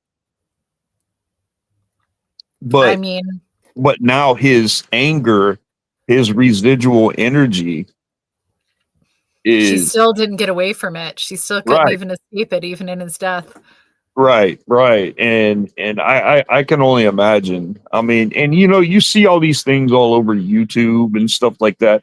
I but mean, now his anger, his residual energy she is still didn't get away from it. She still couldn't right. even escape it, even in his death. Right. And I can only imagine. I mean, and you see all these things all over YouTube and stuff like that,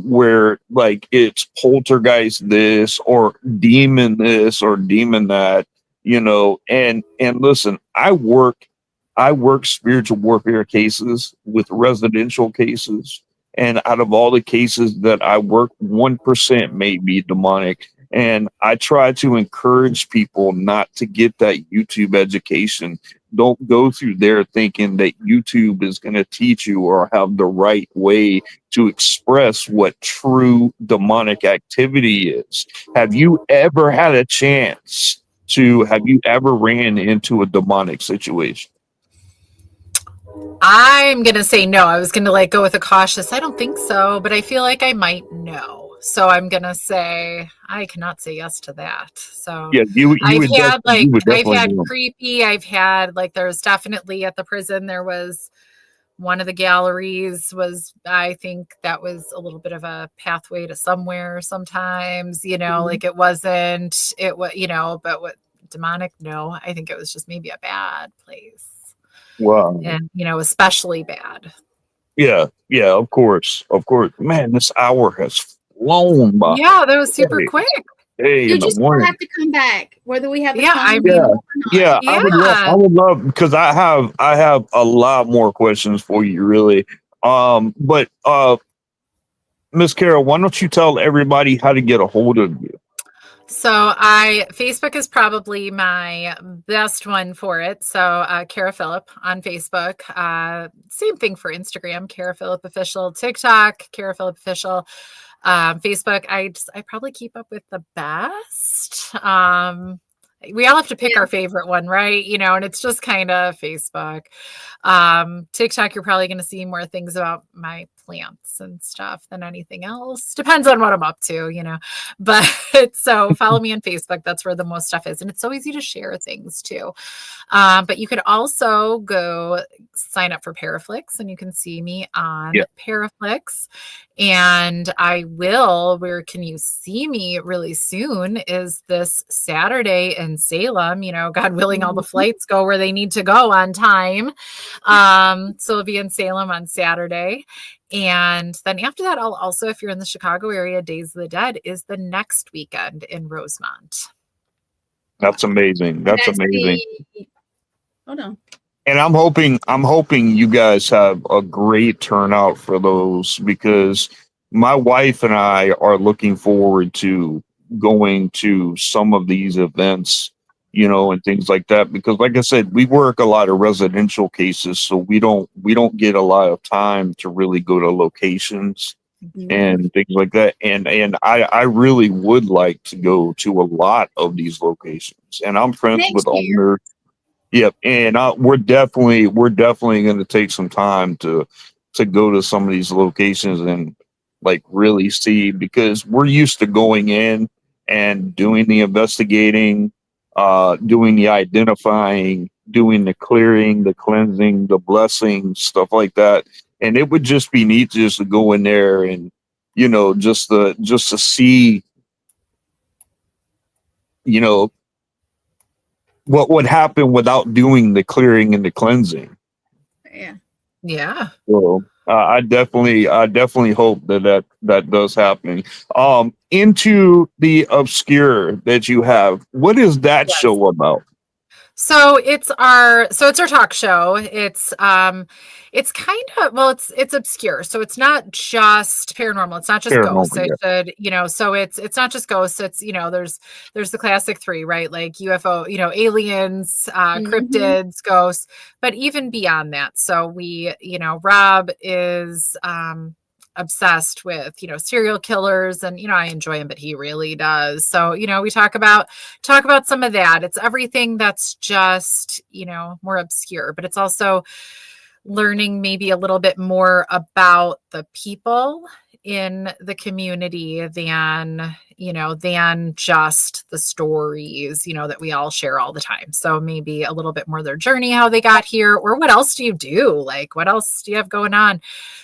where like it's poltergeist this or demon that, and listen, I work spiritual warfare cases with residential cases. And out of all the cases that I work, 1% may be demonic. And I try to encourage people not to get that YouTube education. Don't go through there thinking that YouTube is going to teach you or have the right way to express what true demonic activity is. Have you ever had a chance have you ever ran into a demonic situation? I'm going to say no. I was going to go with a cautious, I don't think so, but I feel like I might know. So I'm going to say I cannot say yes to that. So Yeah, you would you would I've definitely had know. creepy, I've had there's definitely at the prison, there was one of the galleries was, I think that was a little bit of a pathway to somewhere sometimes, it wasn't, it was, but what demonic, no, I think it was just maybe a bad place. Wow. And, especially bad. Yeah, of course. Man, this hour has flown by. Yeah, that was super Hey, quick. hey, You in the just don't morning. have to come back, whether we have a Yeah, I time mean, limit or not. I yeah. would love because I have a lot more questions for you, really. But Miss Carol, why don't you tell everybody how to get a hold of you? So Facebook is probably my best one for it. So Kara Phillip on Facebook. Same thing for Instagram, Kara Phillip Official, TikTok, Kara Phillip Official. Facebook, I probably keep up with the best. We all have to pick our favorite one, right? And it's just kind of Facebook. TikTok, you're probably going to see more things about my plants and stuff than anything else. Depends on what I'm up to. But so follow me on Facebook. That's where the most stuff is. And it's so easy to share things too. But you could also go sign up for Paraflixx and you can see me on Paraflixx. And where can you see me really soon is this Saturday in Salem, God willing, all the flights go where they need to go on time. So it'll be in Salem on Saturday. And then after that, I'll also, if you're in the Chicago area, Days of the Dead is the next weekend in Rosemont. That's amazing. That's amazing. Hold on. And I'm hoping you guys have a great turnout for those, because my wife and I are looking forward to going to some of these events, and things like that, because like I said, we work a lot of residential cases, so we don't get a lot of time to really go to locations and things like that. And I really would like to go to a lot of these locations, and I'm friends with owners. Yep, and we're definitely going to take some time to go to some of these locations and really see, because we're used to going in and doing the investigating, doing the identifying, doing the clearing, the cleansing, the blessing, stuff like that. And it would just be neat just to go in there and just to see what would happen without doing the clearing and the cleansing. Yeah. So I definitely hope that does happen. Into the obscure that you have, what is that show about? So it's our talk show. It's kind of, well, it's obscure. So it's not just paranormal. It's not just ghosts. So it's not just ghosts. It's, there's the classic three, right? Like UFO, aliens, cryptids, ghosts, but even beyond that. So we, Rob is, obsessed with serial killers, and I enjoy him, but he really does. So we talk about some of that. It's everything that's just more obscure, but it's also learning maybe a little bit more about the people in the community than, than just the stories, that we all share all the time. So maybe a little bit more their journey, how they got here, or what else do you do? Like, what else do you have going on?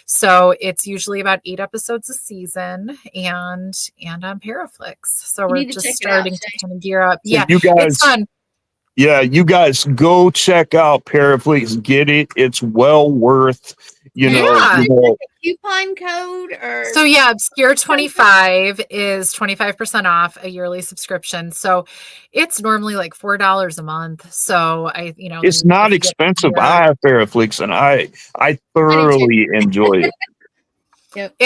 So it's usually about 8 episodes a season, and on Paraflixx. So we're just starting to kind of gear up. So yeah, you guys, it's fun. Yeah, you guys go check out Paraflixx. Get it. It's well worth, coupon code or so Obscure 25 is 25% off a yearly subscription. So it's normally like $4 a month. So it's not expensive. I have Paraflixx and I thoroughly enjoy it. Yep.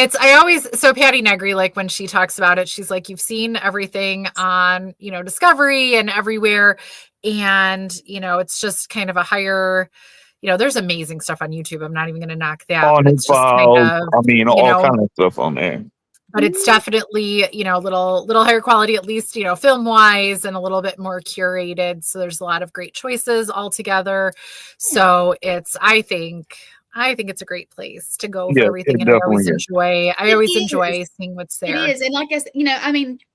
So Patty Negri, like when she talks about it, she's like, you've seen everything on, Discovery and everywhere. And, it's just kind of a higher, there's amazing stuff on YouTube. I'm not even going to knock that. All kind of stuff on there. But it's definitely, a little higher quality, at least, film wise, and a little bit more curated. So there's a lot of great choices all together. So I think it's a great place to go for everything. And I always enjoy seeing what's there. It is. And like I said,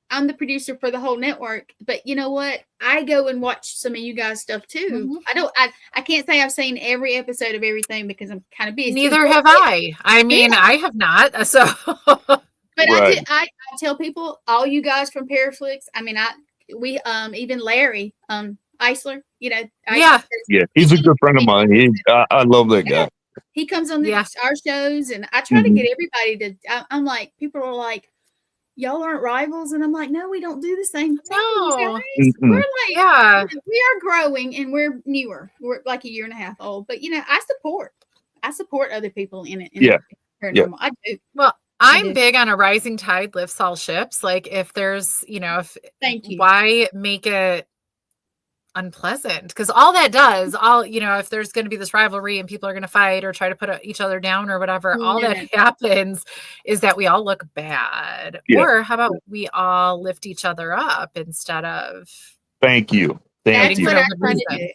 I'm the producer for the whole network, but you know what? I go and watch some of you guys' stuff too. Mm-hmm. I can't say I've seen every episode of everything because I'm kind of busy. Neither have I. I have not. So, but right. I tell people, all you guys from Paraflixx. We even Larry Eisler. Yeah, he's a good friend of mine. I love that guy. He comes on our shows, and I try to get everybody to. I'm like, people are like, y'all aren't rivals, and I'm like, no, we don't do the same thing. No. We're like, we are growing, and we're newer. We're like a year and a half old, but I support other people in it. Paranormal. I do. Well, I'm big on a rising tide lifts all ships. Like if there's, thank you. Why make it unpleasant? Because all that does, if there's going to be this rivalry and people are going to fight or try to put each other down or whatever, all that happens is that we all look bad. Yeah. Or how about we all lift each other up instead of thank you. That's what I'm trying to do.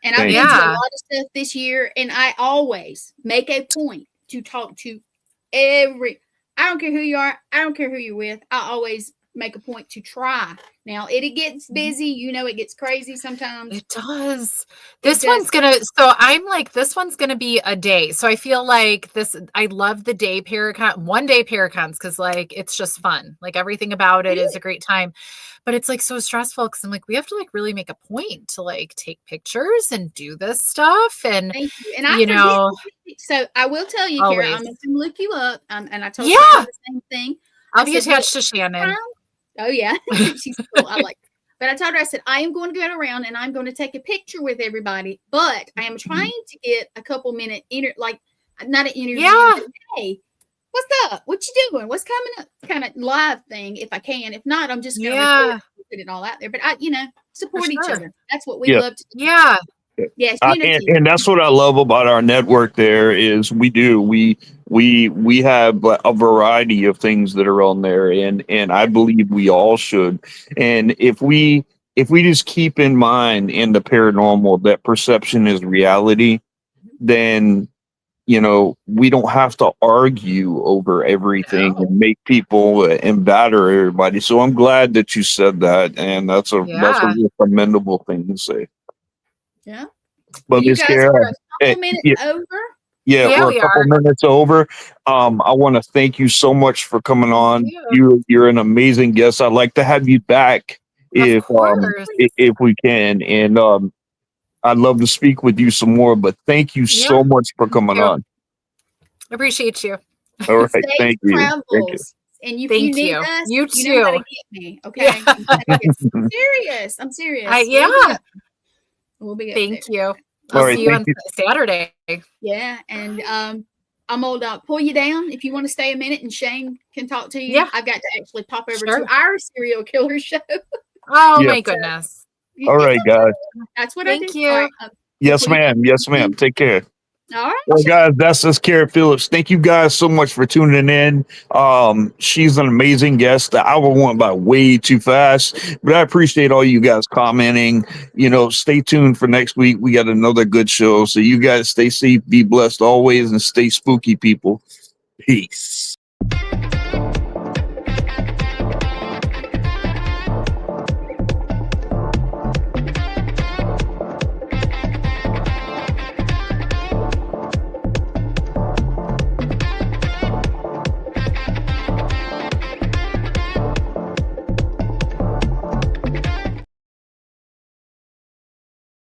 And I've been to a lot of stuff this year, and I always make a point to talk to I don't care who you are, I don't care who you're with, I always make a point to try. Now it gets busy, it gets crazy sometimes. It does. This one's gonna be a day. So I feel like I love the day Paracon, 1 day Paracons, because like it's just fun. Like everything about it is a great time. But it's like so stressful because I'm like, we have to like really make a point to like take pictures and do this stuff. And thank you. And so I will tell you, Kara, I'm going to look you up. And I told you the same thing. I'll be attached to Shannon. Oh yeah, she's cool. I like. But I told her, I said, I am going to go around and I'm going to take a picture with everybody. But I am trying to get a couple minute not an interview. Yeah. Hey, what's up? What you doing? What's coming up? Kind of live thing, if I can. If not, I'm just going to put it all out there. But I, support each other. That's what we love to do. Yeah. Yes, and that's what I love about our network. There is we have a variety of things that are on there, and I believe we all should. And if we just keep in mind in the paranormal that perception is reality, then we don't have to argue over everything and make people and batter everybody. So I'm glad that you said that, and that's a real commendable thing to say. Yeah. But Miss Kara, we're a couple minutes over. I want to thank you so much for coming on. You're an amazing guest. I'd like to have you back if we can. And I'd love to speak with you some more, but thank you so much for coming on. I appreciate you. All right. Thank you. Thank you. And if you need us, you too. You know how to get me, okay? Yeah. I'm serious. We'll be Thank you. I'll see you on Saturday. Yeah, and I'm gonna pull you down if you want to stay a minute, and Shane can talk to you. Yeah, I've got to actually pop over to our serial killer show. Oh my goodness! All right, guys. That's what I do. Thank you. Right, yes, ma'am. Yes, ma'am. Take care. All right. Well, guys, that's just Kara Phillips. Thank you guys so much for tuning in. She's an amazing guest. The hour went by way too fast, but I appreciate all you guys commenting. Stay tuned for next week. We got another good show. So you guys stay safe, be blessed always, and stay spooky, people. Peace.